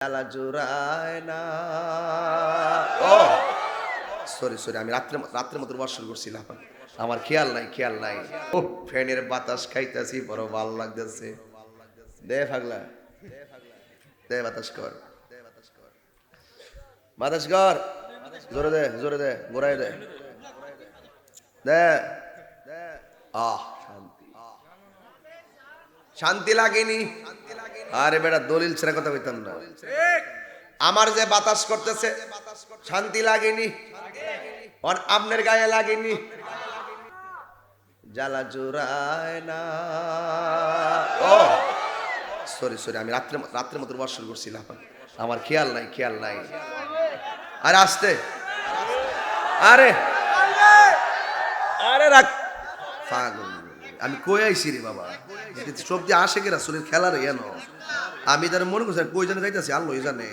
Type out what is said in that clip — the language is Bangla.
জ্বালা জোড়ায় না। ও সরি সরি, আমি রাত্রের মতো ওয়াশ শুরু করছিলাম, আমার খেয়াল নাই। ও ফ্যানের বাতাস খাইতেছি, বড় ভালো লাগতেছে। দে পাগলা, দে বাতাস কর, বাতাস কর, জোরে দে ঘুরাই দে, দে। আহ শান্তি, শান্তি লাগেনি। আরে বেটা দলিল ছেড়ে কথা কইতাম না। আমার যে বাতাস করতেছে শান্তি লাগেনি, আর আপনার গায়ে লাগেনি। জ্বালা জোড়ায় না। ও সরি সরি, আমি রাত্রের মতো ওয়াশ শুরু করছিলাম, আমার খেয়াল নাই। আরে আসতে, আরে আরে রাখ পাগল। আমি কই আইছি রে বাবা, সবজি আসে কে রাসূলের খেলার এনো। আমি তার মনে করছি কই জানে যাইতাছি, আল্লাহই জানে।